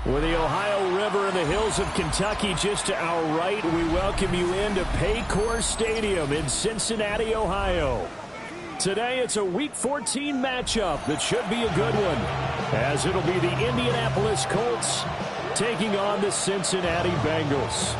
With the Ohio River and the hills of Kentucky just to our right, we welcome you into Paycor Stadium in Cincinnati, Ohio. Today, it's a Week 14 matchup that should be a good one, as it'll be the Indianapolis Colts taking on the Cincinnati Bengals.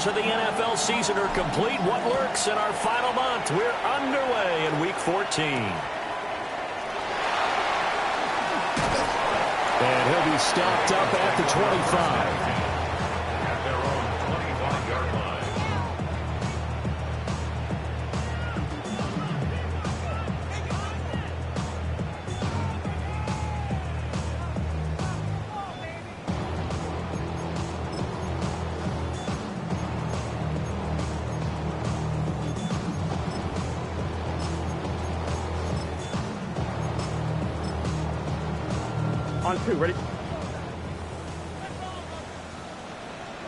Of the NFL season are complete. What works in our final month? We're underway in Week 14. And he'll be stopped up at the 25. At their own 25-yard line. On two, ready?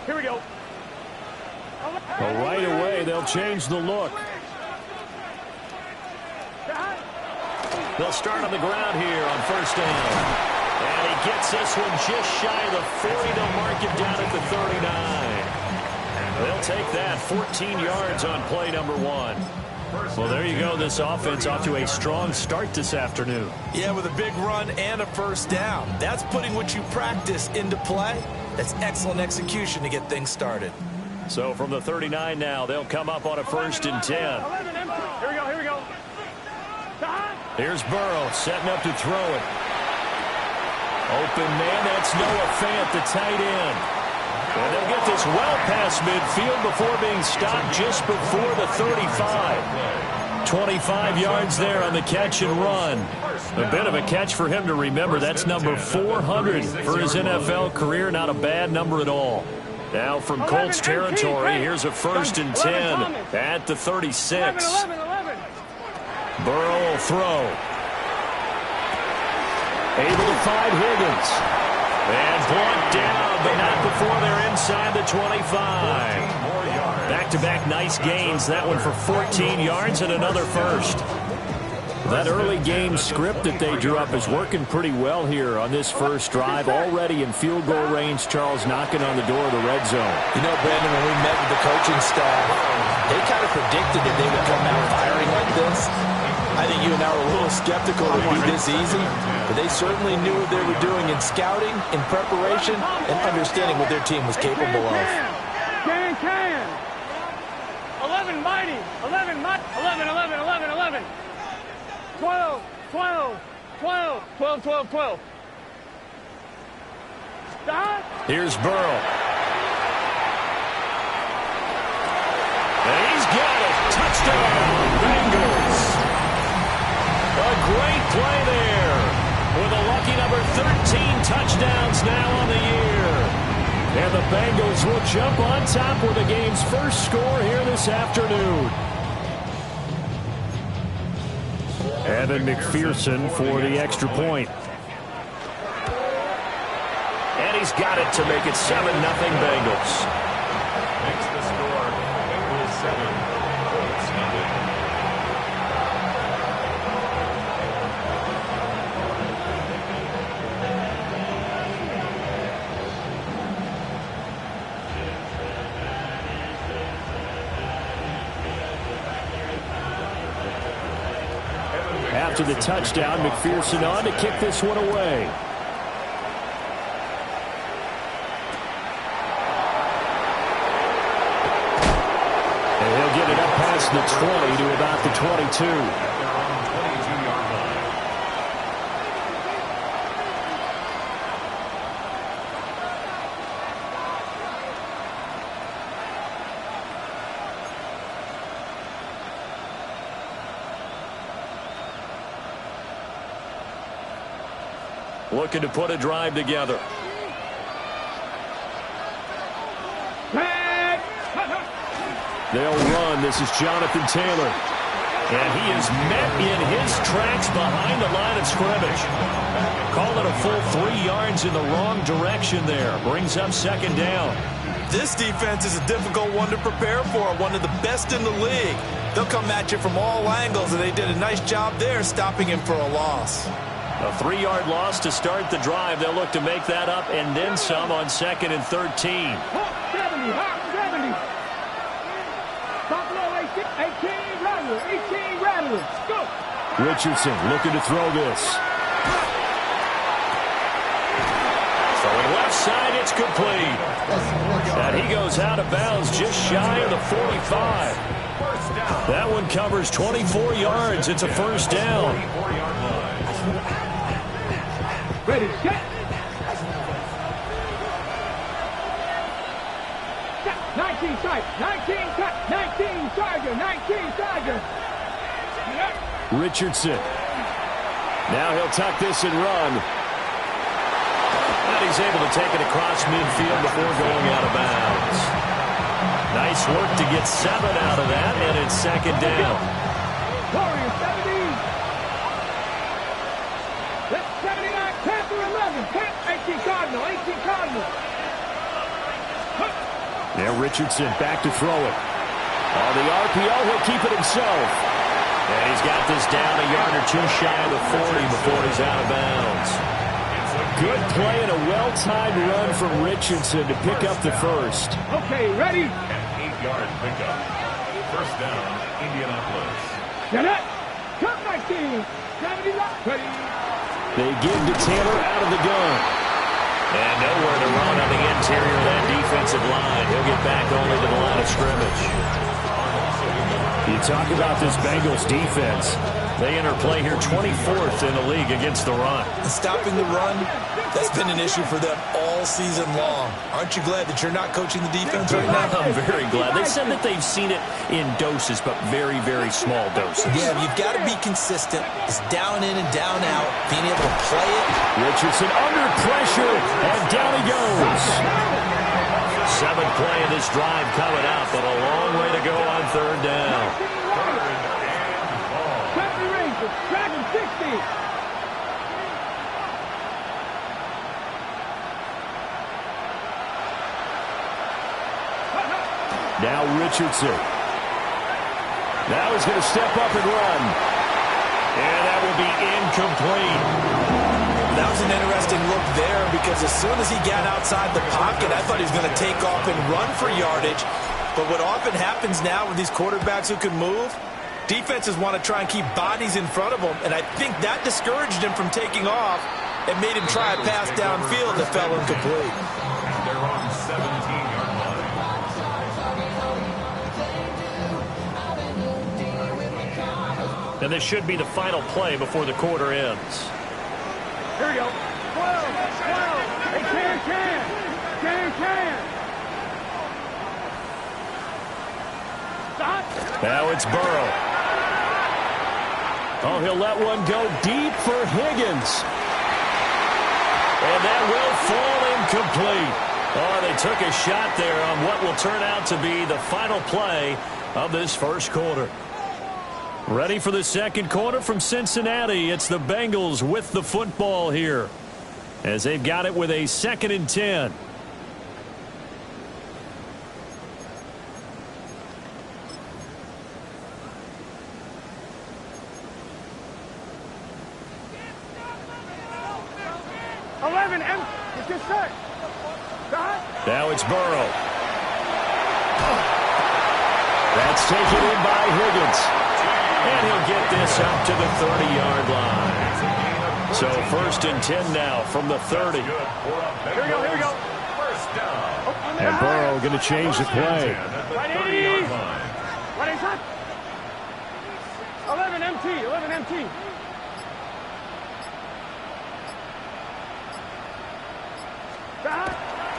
Here we go. Well, right away, they'll change the look. They'll start on the ground here on first down. And he gets this one just shy of the 40. They'll mark him down at the 39. They'll take that 14 yards on play number one. Well, there you go. This offense off to a strong start this afternoon. Yeah, with a big run and a first down. That's putting what you practice into play. That's excellent execution to get things started. So from the 39 now, they'll come up on a 1st and 10. Here we go, here we go. Here's Burrow setting up to throw it. Open man, that's Noah Fant, the tight end. And they'll get this well past midfield before being stopped just before the 35. 25 yards there on the catch and run. A bit of a catch for him to remember. That's number 400 for his NFL career. Not a bad number at all. Now from Colts territory, here's a 1st and 10 at the 36. Burrow will throw. Able to find Higgins. And blocked down, but not before they're inside the 25. Back-to-back nice gains. That one for 14 yards and another first. That early game script that they drew up is working pretty well here on this first drive. Already in field goal range, Charles knocking on the door of the red zone. You know, Brandon, when we met with the coaching staff, they kind of predicted that they would come out firing like this. I think you and I were a little skeptical it would be this easy, but they certainly knew what they were doing in scouting, in preparation, and understanding what their team was capable of. Can. 11 mighty. 11 mighty. 11. 12. Stop. Here's Burrow. And he's got it. Touchdown, Bengals. A great play there with a lucky number 13 touchdowns now on the year. And the Bengals will jump on top with the game's first score here this afternoon. Evan McPherson for the extra point. And he's got it to make it 7-0 Bengals. Makes the score Bengals 7. After the touchdown, McPherson on to kick this one away. And he'll get it up past the 20 to about the 22. Looking to put a drive together. They'll run. This is Jonathan Taylor. And he is met in his tracks behind the line of scrimmage. Call it a full 3 yards in the wrong direction there. Brings up second down. This defense is a difficult one to prepare for, one of the best in the league. They'll come at you from all angles, and they did a nice job there stopping him for a loss. A 3-yard loss to start the drive. They'll look to make that up and then some on 2nd and 13. 70, 70. Buffalo 18, Rattler, 18, Rattler. Go. Richardson looking to throw this. Throwing left side, it's complete. And he goes out of bounds just shy of the 45. That one covers 24 yards. It's a first down. Ready, set. 19 sight, 19 cut, 19 Charger, 19 Charger. Richardson. Now he'll tuck this and run. And he's able to take it across midfield before going out of bounds. Nice work to get 7 out of that, and it's second down. Warriors 70. That's 79, Panther 11, 18 Cardinal, 18 Cardinal. Now Richardson back to throw it. On the RPO, he'll keep it himself. And he's got this down a yard or 2 shy of the 40 before he's out of bounds. Good play and a well-timed run from Richardson to pick up the first. Okay, ready? 8-yard pickup. First down, Indianapolis. Get it. Cut 19. 70 left. Ready. They give to Taylor out of the gun. And nowhere to run on the interior of that defensive line. He'll get back only to the line of scrimmage. You talk about this Bengals defense. They interplay here 24th in the league against the run. Stopping the run, that's been an issue for them all season long. Aren't you glad that you're not coaching the defense right now? I'm very glad. They said that they've seen it in doses, but very, very small doses. Yeah, you've got to be consistent. It's down in and down out, being able to play it. Richardson under pressure, and down he goes. 7th play of this drive coming up, but a long way to go on 3rd down. Dragon 60. Now Richardson. Now he's going to step up and run. And that will be incomplete. That was an interesting look there because as soon as he got outside the pocket, I thought he was going to take off and run for yardage. But what often happens now with these quarterbacks who can move, defenses want to try and keep bodies in front of them, and I think that discouraged him from taking off and made him try a pass downfield that fell incomplete. They're on 17-yard line. And this should be the final play before the quarter ends. Here we go. 12, 12. Hey, can. Stop. Now it's Burrow. Oh, he'll let one go deep for Higgins. And that will fall incomplete. Oh, they took a shot there on what will turn out to be the final play of this first quarter. Ready for the second quarter from Cincinnati. It's the Bengals with the football here as they've got it with a 2nd and 10. Now it's Burrow. That's taken in by Higgins. And he'll get this up to the 30-yard line. So 1st and 10 now from the 30. Here we go. First down. And Burrow going to change the play. Right inside. 11 MT.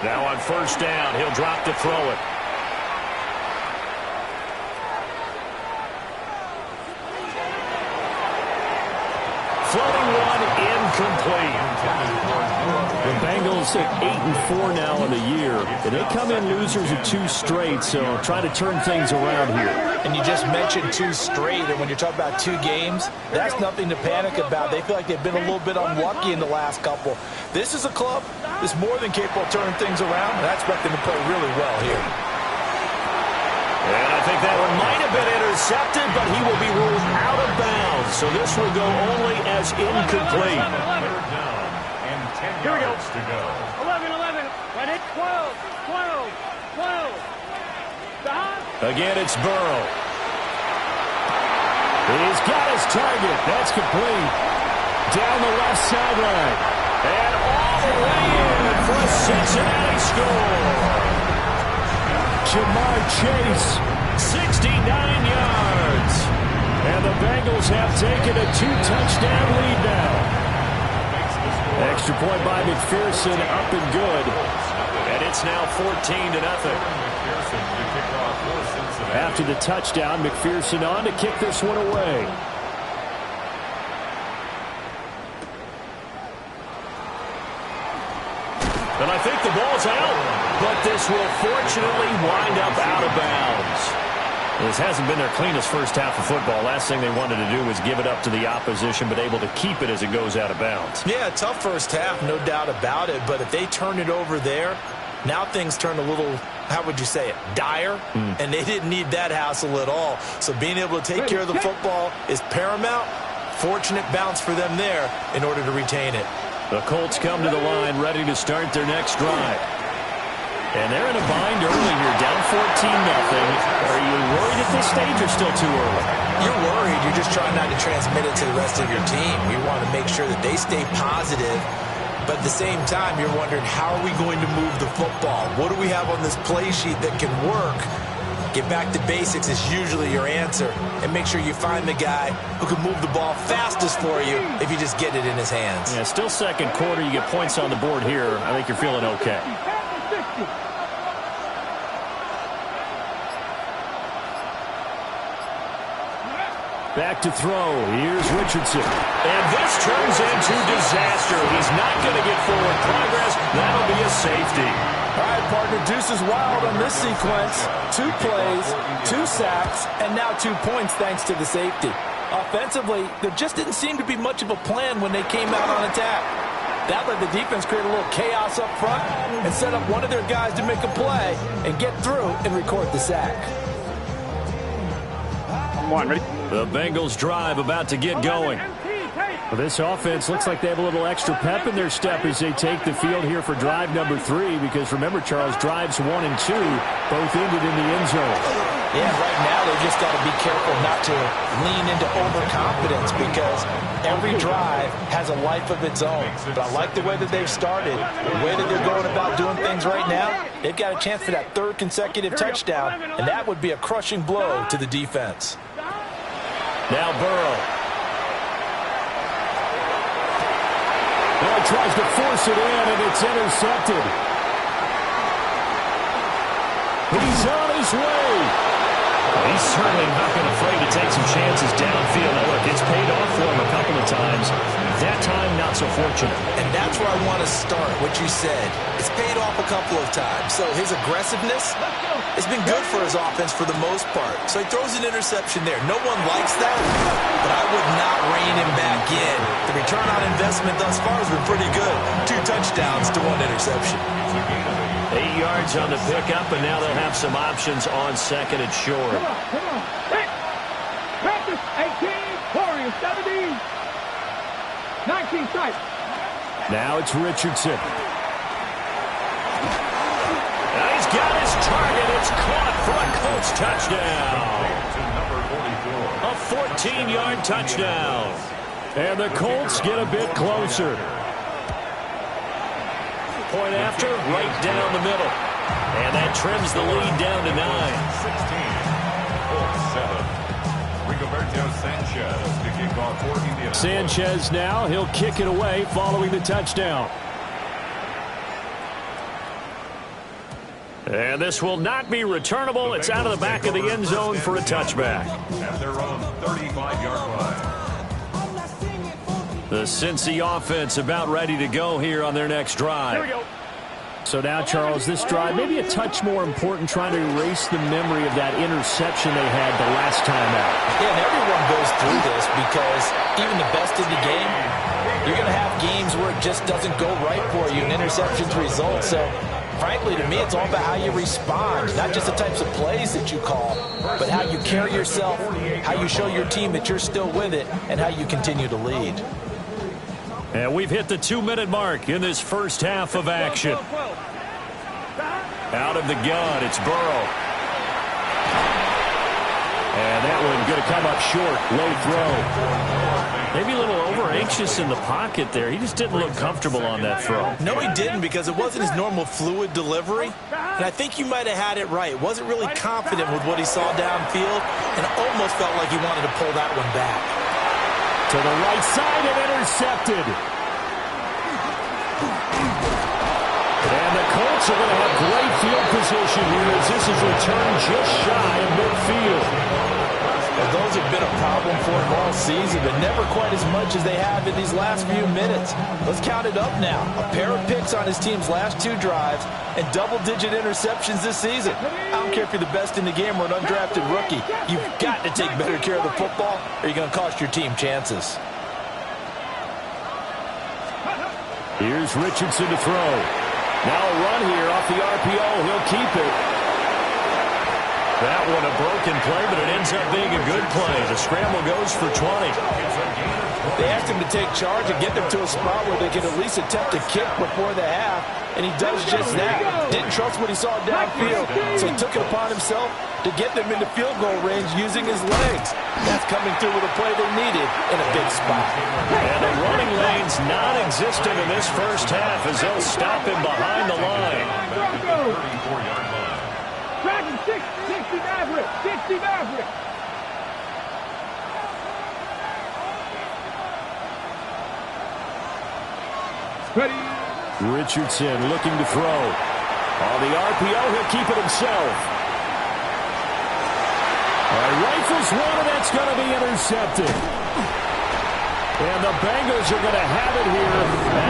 Now on 1st down, he'll drop to throw it. Floating one incomplete. The Bengals at 8-4 now in the year. And they come in losers of 2 straight, so trying to turn things around here. And you just mentioned 2 straight, and when you're talking about 2 games, that's nothing to panic about. They feel like they've been a little bit unlucky in the last couple. This is a club that's more than capable of turning things around, and I expect them to play really well here. And I think that one might have been intercepted, but he will be ruled out of bounds. So this will go only as incomplete. Here we go. 11. Ready? 12. Again, it's Burrow. He's got his target. That's complete. Down the left sideline. And all the way in for a Cincinnati score. Jamar Chase, 69 yards. And the Bengals have taken a 2-touchdown lead now. Extra point by McPherson, up and good. And it's now 14-0. After the touchdown, McPherson on to kick this one away. And I think the ball's out, but this will fortunately wind up out of bounds. This hasn't been their cleanest first half of football. Last thing they wanted to do was give it up to the opposition, but able to keep it as it goes out of bounds. Yeah, tough first half, no doubt about it. But if they turn it over there, now things turn a little, how would you say it, dire? And they didn't need that hassle at all. So being able to take care of the football is paramount. Fortunate bounce for them there in order to retain it. The Colts come to the line ready to start their next drive. And they're in a bind early here, down 14-0. Are you worried at this stage or still too early? You're worried. You're just trying not to transmit it to the rest of your team. You want to make sure that they stay positive. But at the same time, you're wondering, how are we going to move the football? What do we have on this play sheet that can work? Get back to basics is usually your answer. And make sure you find the guy who can move the ball fastest for you if you just get it in his hands. Yeah, still second quarter. You get points on the board here. I think you're feeling okay. Back to throw. Here's Richardson. And this turns into disaster. He's not going to get forward progress. That'll be a safety. All right, partner, deuce is wild on this sequence. 2 plays, 2 sacks, and now 2 points thanks to the safety. Offensively, there just didn't seem to be much of a plan when they came out on attack. That let the defense create a little chaos up front and set up one of their guys to make a play and get through and record the sack. Ready? The Bengals drive about to get going. Well, this offense looks like they have a little extra pep in their step as they take the field here for drive number 3, because remember, Charles, drives 1 and 2 both ended in the end zone. Yeah, right now they just got to be careful not to lean into overconfidence, because every drive has a life of its own. But I like the way that they've started, the way that they're going about doing things right now. They've got a chance for that 3rd consecutive touchdown, and that would be a crushing blow to the defense. Now Burrow. Well, he tries to force it in, and it's intercepted. He's on his way. He's certainly not been afraid to take some chances downfield. Now, look, it's paid off for him a couple of times. That time, not so fortunate. And that's where I want to start, what you said. It's paid off a couple of times. So his aggressiveness has been good for his offense for the most part. So he throws an interception there. No one likes that, but I would not rein him back in. The return on investment thus far has been pretty good. 2 touchdowns to 1 interception. 8 yards on the pickup, and now they'll have some options on second and short. Come on. Practice 18, Warriors 17, 19 strikes. Now it's Richardson. Now he's got his target. It's caught for a Colts touchdown. A 14-yard touchdown. And the Colts get a bit closer. Point after, right down the middle. And that trims the lead down to 9. Sanchez now, he'll kick it away following the touchdown. And this will not be returnable. It's out of the back of the end zone for a touchback. At their own 35-yard line. The The Cincy offense about ready to go here on their next drive. Here we go. So now, Charles, this drive maybe a touch more important, trying to erase the memory of that interception they had the last time out. Yeah, and everyone goes through this because even the best in the game, you're going to have games where it just doesn't go right for you and interceptions result. So, frankly, to me, it's all about how you respond, not just the types of plays that you call, but how you carry yourself, how you show your team that you're still with it, and how you continue to lead. And we've hit the 2-minute mark in this first half of action. Out of the gun, it's Burrow. And that one going to come up short. Low throw. Maybe a little over-anxious in the pocket there. He just didn't look comfortable on that throw. No, he didn't, because it wasn't his normal fluid delivery. And I think you might have had it right. Wasn't really confident with what he saw downfield and almost felt like he wanted to pull that one back. To the right side and intercepted. And the Colts are going to have great field position here as this is returned just shy of midfield. Well, those have been a problem for them all season, but never quite as much as they have in these last few minutes. Let's count it up now. A pair of picks on his team's last 2 drives and double-digit interceptions this season. I don't care if you're the best in the game or an undrafted rookie. You've got to take better care of the football or you're going to cost your team chances. Here's Richardson to throw. Now a run here off the RPO. He'll keep it. That one a broken play, but it ends up being a good play. The scramble goes for 20. They asked him to take charge and get them to a spot where they can at least attempt a kick before the half, and he does just that. Didn't trust what he saw downfield, so he took it upon himself to get them into field goal range using his legs. That's coming through with a play they needed in a big spot. And the running lane's non-existent in this first half as they'll stop him behind the line. Dragon 60 Maverick. 60 Maverick. Ready. Richardson looking to throw. On the RPO, he'll keep it himself. Rifles one, and that's going to be intercepted. And the Bengals are going to have it here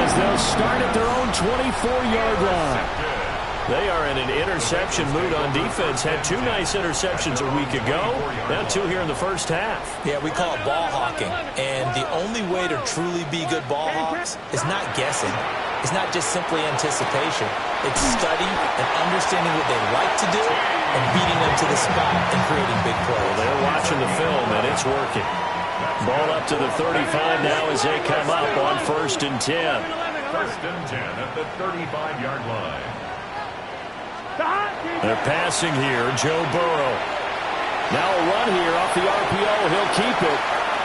as they'll start at their own 24-yard line. They are in an interception mood on defense. Had 2 nice interceptions a week ago. Now 2 here in the first half. Yeah, we call it ball hawking. And the only way to truly be good ball hawks is not guessing. It's not just simply anticipation. It's study and understanding what they like to do and beating them to the spot and creating big plays. Well, they're watching the film, and it's working. Ball up to the 35 now as they come up on 1st and 10. 1st and 10 at the 35-yard line. They're passing here, Joe Burrow. Now a run here off the RPO. He'll keep it.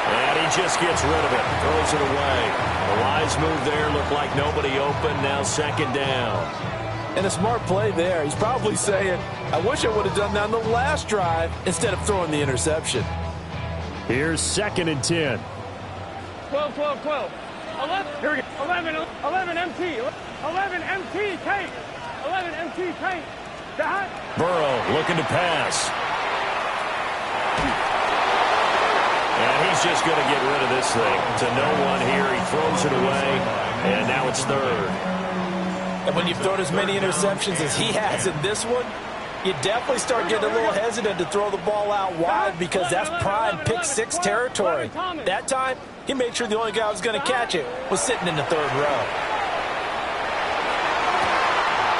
And he just gets rid of it. Throws it away. A wise move there. Looked like nobody open. Now 2nd down. And a smart play there. He's probably saying, I wish I would have done that on the last drive instead of throwing the interception. Here's 2nd and 10. 12, 12, 12. 11, here we go. 11 MT. 11 MT, Kate. 11 MT, Kate. Burrow looking to pass. And he's just going to get rid of this thing. To no one here. He throws it away. And now it's 3rd. And when you've thrown as many interceptions as he has in this one, you definitely start getting a little hesitant to throw the ball out wide because that's prime pick 6 territory. That time, he made sure the only guy who was going to catch it was sitting in the 3rd row.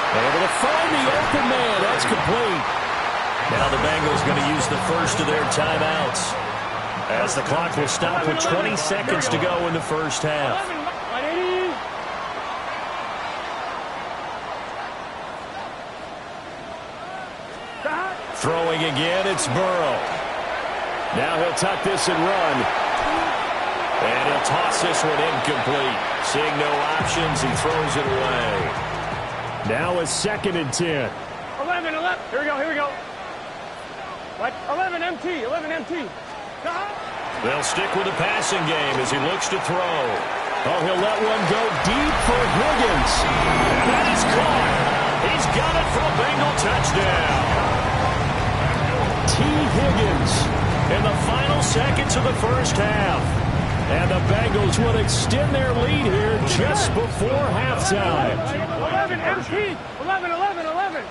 Able to find the open man. That's complete. Now the Bengals going to use the first of their timeouts as the clock will stop with 20 seconds to go in the first half. Throwing again, it's Burrow. Now he'll tuck this and run. And he'll toss this one incomplete. Seeing no options, he throws it away. Now a 2nd and 10. 11. Here we go. 11 MT. 11 MT. They'll stick with the passing game as he looks to throw. Oh, he'll let one go deep for Higgins. And that is caught. He's got it for a Bengal touchdown. T. Higgins in the final seconds of the first half. And the Bengals will extend their lead here just before halftime. 11, MT. 11, 11, 11.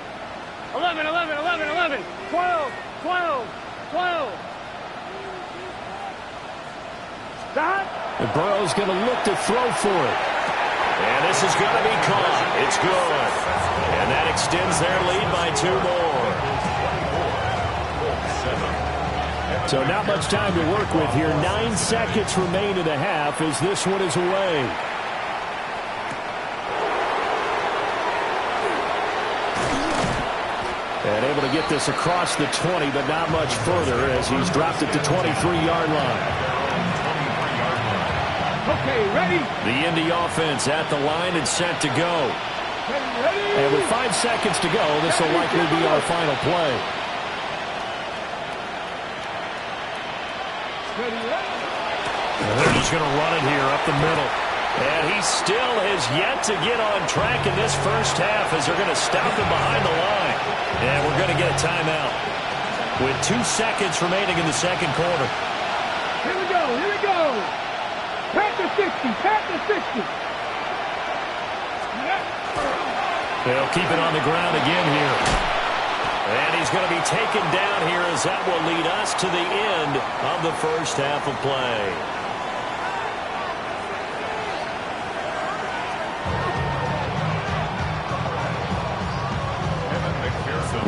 11, 11, 11, 11. 12, 12, 12. And Burrow's going to look to throw for it. And this is going to be caught. It's good. And that extends their lead by 2 more. So not much time to work with here. 9 seconds remain in the half as this one is away. And able to get this across the 20, but not much further as he's dropped it to 23-yard line. Okay, ready? The Indy offense at the line and set to go. Ready? And with 5 seconds to go, this will likely be our final play. And they're just going to run it here up the middle. And he still has yet to get on track in this first half as they're going to stop him behind the line. And we're going to get a timeout with 2 seconds remaining in the second quarter. Here we go, here we go. Pat the 60, pat the 60. They'll keep it on the ground again here. And he's going to be taken down here as that will lead us to the end of the first half of play.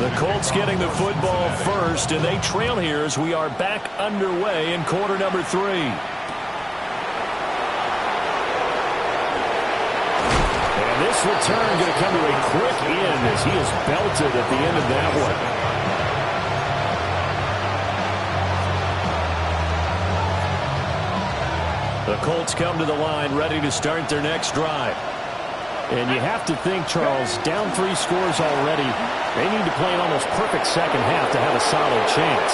The Colts getting the football first, and they trail here as we are back underway in quarter number 3. This return going to come to a quick end as he is belted at the end of that one. The Colts come to the line ready to start their next drive. And you have to think, Charles, down 3 scores already. They need to play an almost perfect second half to have a solid chance.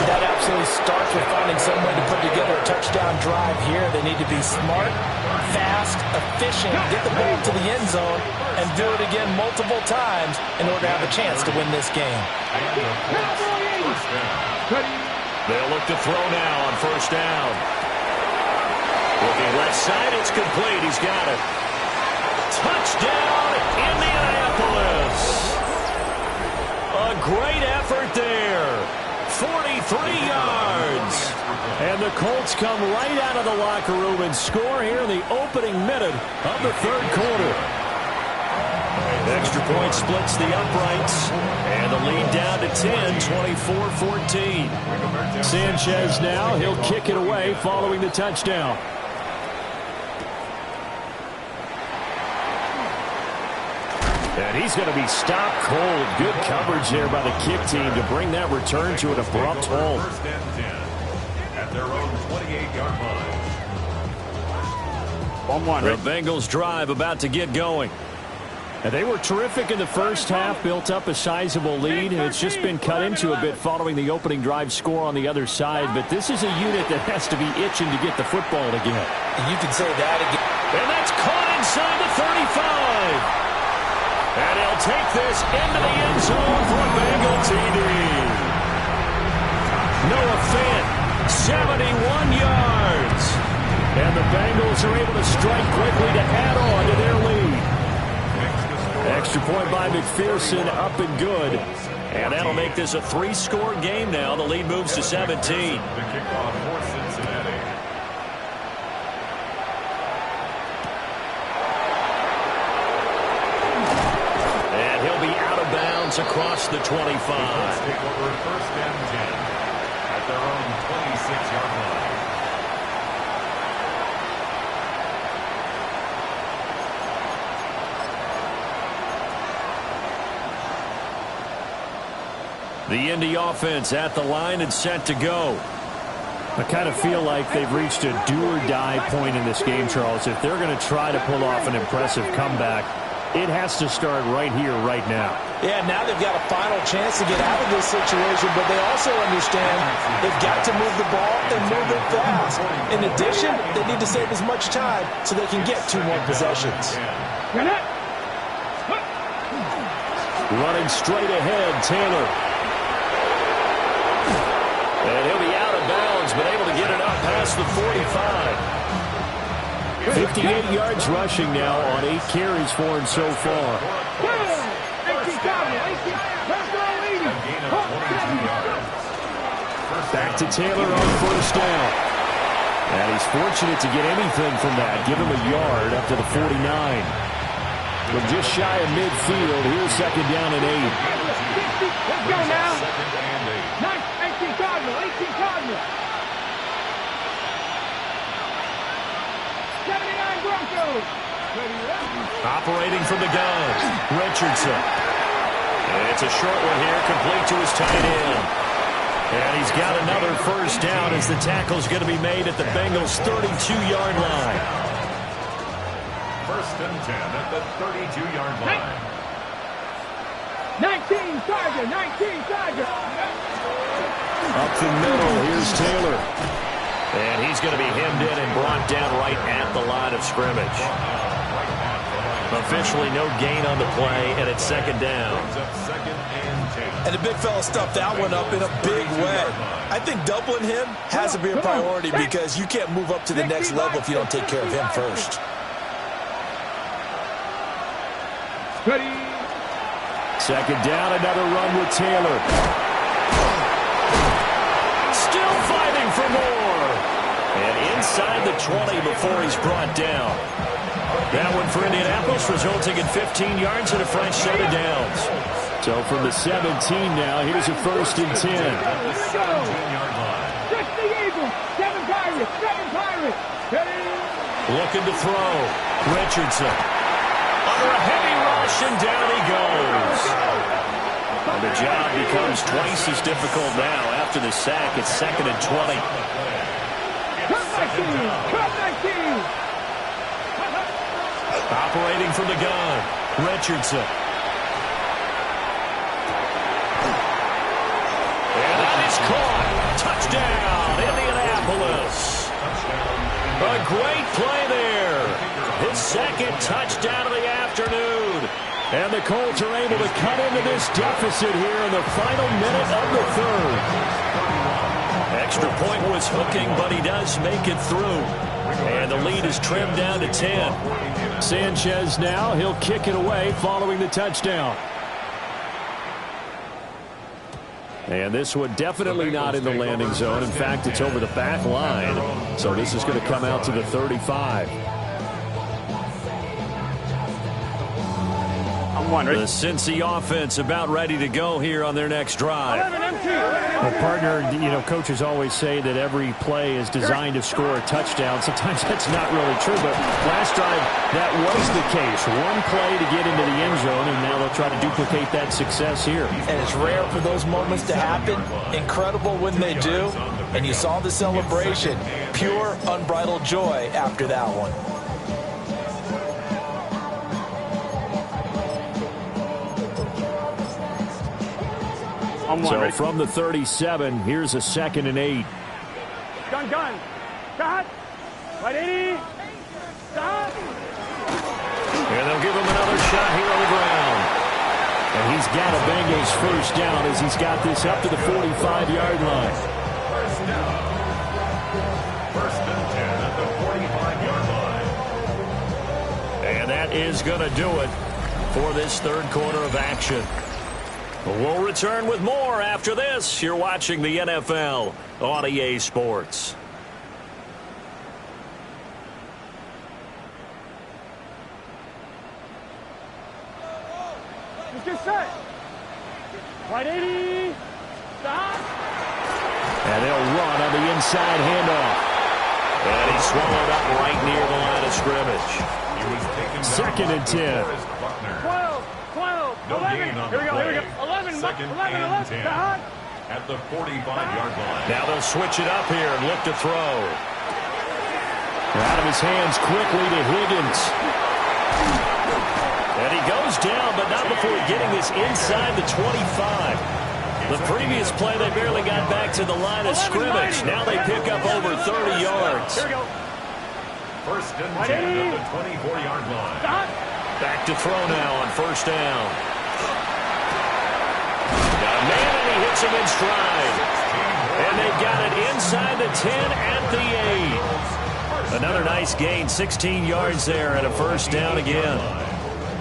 That absolutely starts with finding some way to put together a touchdown drive here. They need to be smart, fast, efficient, get the ball to the end zone, and do it again multiple times in order to have a chance to win this game. They'll look to throw now on first down. Looking left side, it's complete. He's got it. Touchdown, Indianapolis. A great effort there. 43 yards. And the Colts come right out of the locker room and score here in the opening minute of the third quarter. Extra point splits the uprights. And the lead down to 10, 24-14. Sanchez now, he'll kick it away following the touchdown. And he's going to be stopped cold. Good coverage there by the kick team to bring that return to an abrupt halt. First and 10 at their own 28-yard line. The Bengals drive about to get going. And they were terrific in the first half, built up a sizable lead. It's just been cut into a bit following the opening drive score on the other side. But this is a unit that has to be itching to get the football again. You can say that again. And that's caught inside the 35. And he'll take this into the end zone for a Bengal TD. Noah Fant, 71 yards. And the Bengals are able to strike quickly to add on to their lead. Extra point by McPherson, up and good. And that'll make this a 3-score game now. The lead moves to 17. The kickoff for Cincinnati. And he'll be out of bounds across the 25. Take over first and 10 at their own 26-yard line. The Indy offense at the line and set to go. I kind of feel like they've reached a do-or-die point in this game, Charles. If they're going to try to pull off an impressive comeback, it has to start right here, right now. Yeah, now they've got a final chance to get out of this situation, but they also understand they've got to move the ball and move it fast. In addition, they need to save as much time so they can get 2 more possessions. Running straight ahead, Taylor. And he'll be out of bounds, but able to get it up past the 45. 58 yards rushing now on 8 carries for him so far. Back to Taylor on first down. And he's fortunate to get anything from that. Give him a yard up to the 49. From just shy of midfield, here's second down and 8. Let's go now. 18 Cardinal, 18 Cardinal. 79 Broncos. Operating from the gun, Richardson. And it's a short one here, complete to his tight end. And he's got another first down as the tackle's going to be made at the Bengals' 32-yard line. First and 10 at the 32-yard line. 19 Tiger, 19 Tiger. Up the middle, here's Taylor. And he's going to be hemmed in and brought down right at the line of scrimmage. Officially no gain on the play, and it's second down. And the big fella stuffed that one up in a big way. I think doubling him has to be a priority because you can't move up to the next level if you don't take care of him first. Ready. Second down, another run with Taylor. Still fighting for more. And inside the 20 before he's brought down. That one for Indianapolis, resulting in 15 yards and a fresh set of downs. So from the 17 now, here's a first and 10. 6 the Eagles, 7 Pirates, 7 Pirates. Ready. Looking to throw. Richardson. Under a heavy rush, and down he goes. And the job becomes twice as difficult now. After the sack, it's second and 20. Cut 19. Operating from the gun, Richardson. And that is caught. Touchdown, Indianapolis. A great play there. His second touchdown of the afternoon. And the Colts are able to cut into this deficit here in the final minute of the third. Extra point was hooking, but he does make it through. And the lead is trimmed down to 10. Sanchez now, he'll kick it away following the touchdown. And this one definitely not in the landing zone. In fact, it's over the back line. So this is going to come out to the 35. The Cincy offense about ready to go here on their next drive. Well, partner, you know, coaches always say that every play is designed to score a touchdown. Sometimes that's not really true, but last drive, that was the case. One play to get into the end zone, and now they'll try to duplicate that success here. And it's rare for those moments to happen. Incredible when they do. And you saw the celebration. Pure, unbridled joy after that one. So from the 37, here's a second and 8. Gun. Cut. Right 80. Stop. And they'll give him another shot here on the ground. And he's got a Bengals first down as he's got this up to the 45-yard line. First down. First and 10 at the 45-yard line. And that is going to do it for this third quarter of action. We'll return with more after this. You're watching the NFL on EA Sports. Just set. Right 80. Stop. And they'll run on the inside handoff. And he's swallowed up right near the line of scrimmage. Second and 10. 12, 11. Here we go. 11, 10. At the 45-yard line. Now they'll switch it up here and look to throw. Out of his hands quickly to Higgins. And he goes down, but not before getting this inside the 25. The previous play, they barely got back to the line of scrimmage. Now they pick up over 30 yards. Here we go. First and 10 at the 24-yard line. Stop. Back to throw now on first down. Got a man, and he hits him in stride. And they've got it inside the 10 at the 8. Another nice gain, 16 yards there and a first down again.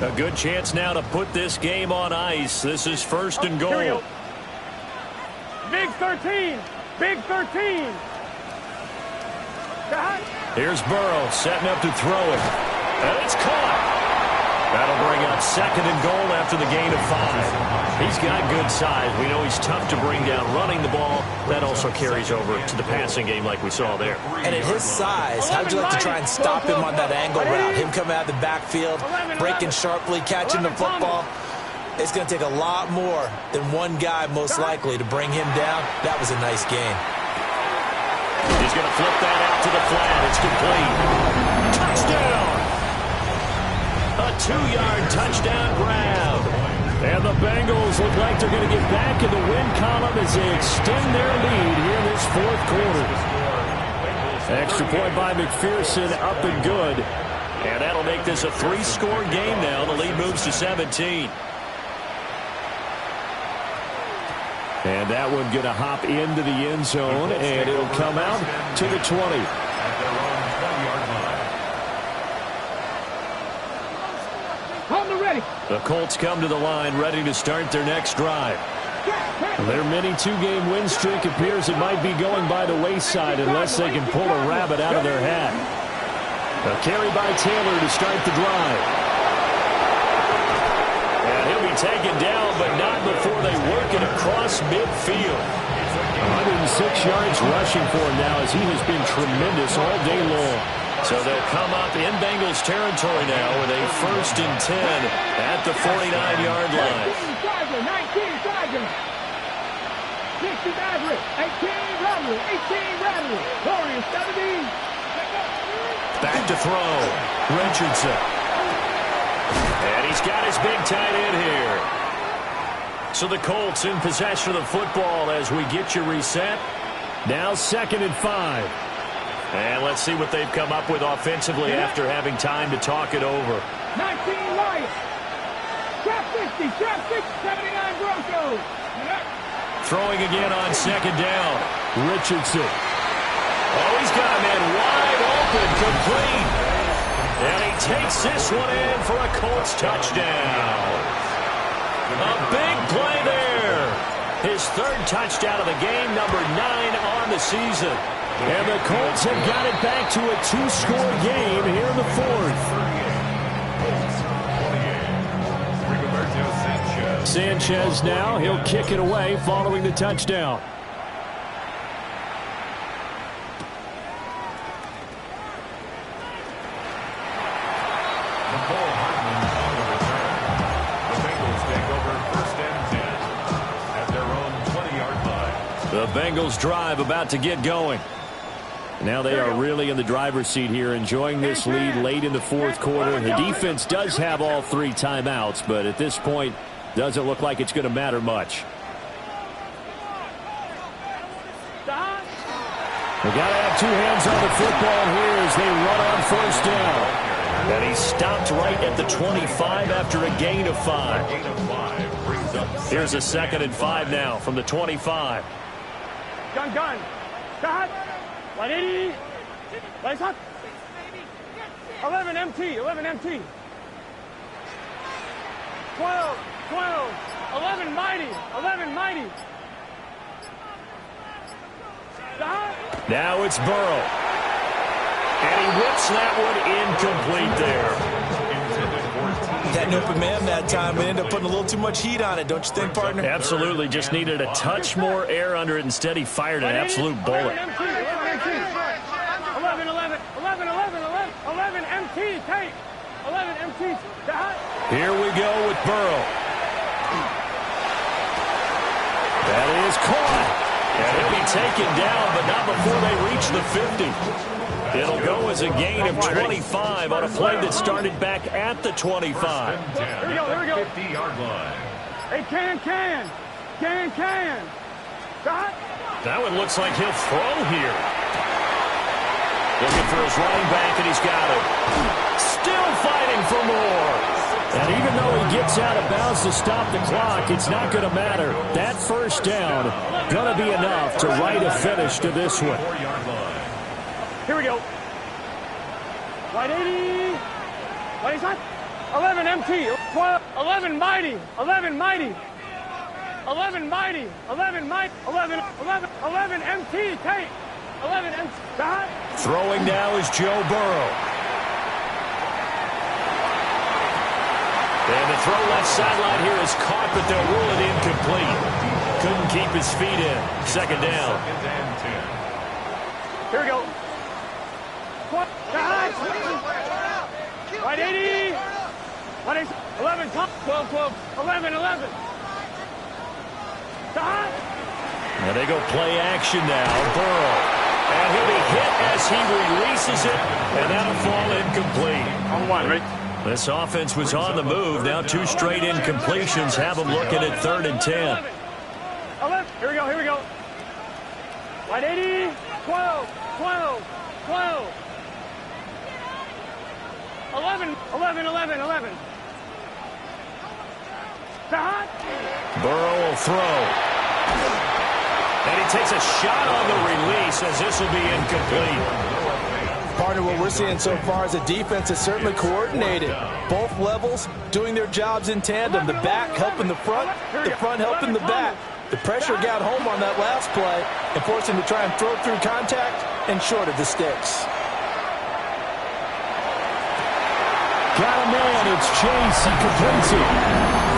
A good chance now to put this game on ice. This is first and goal. Here we go. Big 13. Big 13. Here's Burrow setting up to throw it. And it's caught. That'll bring up second and goal after the gain of 5. He's got good size. We know he's tough to bring down running the ball. That also carries over to the passing game like we saw there. And at his size, how would you like to try and stop him on that angle route? Him coming out of the backfield, breaking sharply, catching the football. It's going to take a lot more than one guy most likely to bring him down. That was a nice game. He's going to flip that out to the flat. It's complete. Touchdown! A 2-yard touchdown grab. And the Bengals look like they're going to get back in the win column as they extend their lead here in this fourth quarter. Extra point by McPherson, up and good. And that'll make this a 3-score game now. The lead moves to 17. And that one going to hop into the end zone, and it'll come out to the 20. At their own 20-yard line. Hold the ready. The Colts come to the line ready to start their next drive. Their mini 2-game win streak appears it might be going by the wayside unless they can pull a rabbit out of their hat. A carry by Taylor to start the drive. And he'll be taken down, but not before they work it across midfield. 106 yards rushing for him now as he has been tremendous all day long. So they'll come up in Bengals territory now with a 1st and 10 at the 49-yard line. 19, Sergeant. 60 Maverick. 18 Robbery. 18 Robbery. Warriors 17. Back to throw. Richardson. And he's got his big tight end here. So the Colts in possession of the football as we get you reset. Now 2nd and 5. And let's see what they've come up with offensively after having time to talk it over. 19 Lions. Trap 60. Trap 6. 79 Broncos. Throwing again on 2nd down. Richardson. Oh, he's got a man wide open, complete. And he takes this one in for a Colts touchdown. A big play there. His 3rd touchdown of the game, number 9 on the season. And the Colts have got it back to a 2-score game here in the 4th. Sanchez now, he'll kick it away following the touchdown. The Bengals drive about to get going. Now they are really in the driver's seat here, enjoying this lead late in the 4th quarter. The defense does have all 3 timeouts, but at this point, doesn't look like it's going to matter much. They got to have 2 hands on the football here as they run on 1st down. And he stopped right at the 25 after a gain of 5. Here's a 2nd and 5 now from the 25. Gun. Start. 180. Lights up. 11 MT. 11 MT. 12. 11 mighty. 11 mighty. Start. Now it's Burrow. And he whips that one incomplete there. Had an open man that time and ended up putting a little too much heat on it, don't you think, partner? Absolutely. Just needed a touch more air under it. Instead, he fired an absolute bullet. 11 MT. Tape. 11 MT. Here we go with Burrow. That is caught. And he'll be taken down, but not before they reach the 50. It'll go as a gain of 25 on a play that started back at the 25. Here we go. 50-yard line. Hey, can. Start. That one looks like he'll throw here. Looking for his running back, and he's got it. Still fighting for more. And even though he gets out of bounds to stop the clock, it's not going to matter. That 1st down going to be enough to write a finish to this one. Here we go. Wide 80. Wide side. 11 MT. 12. 11 mighty. 11 mighty. 11 mighty. 11 mighty. 11 MT. Take. 11 MT. Dot. Throwing now is Joe Burrow. And the throw left sideline here is caught, but they'll rule it incomplete. Couldn't keep his feet in. Second down. Second and 10. Here we go. Right 80. 11, 12, 12, 11, 11. Dot. And they go play action now. Burrow. And he'll be hit as he releases it, and that'll fall incomplete. On one, right? This offense was on the move. Now 2 straight incompletions have them looking at 3rd and 10. 11. Here we go, here we go. Wide 80, 12, 12, 12. 11, 11, 11, 11. Dot. Burrow will throw. And he takes a shot on the release as this will be incomplete. Partner, what we're seeing so far is a defense that's certainly coordinated. Both levels doing their jobs in tandem. The back helping the front helping the back. The pressure got home on that last play and forced him to try and throw through contact and short of the sticks. Got a man, it's Chase, he completes it.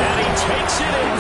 And he takes it in.